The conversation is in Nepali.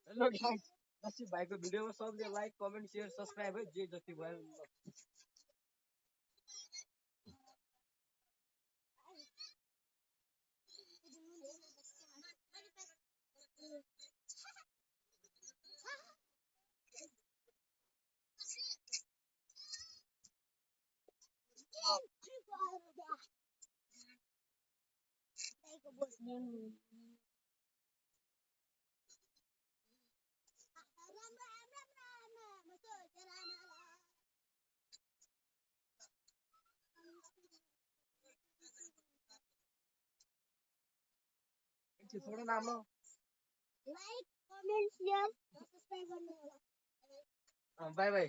हेलो गाइस नसिब भाइको भिडियोमा सबले लाइक कमेन्ट शेयर सब्स्क्राइब है जे जति भयो छोडो नाम लाइक कमेन्ट शेयर सब्स्क्राइब गर्नु होला बाई बाई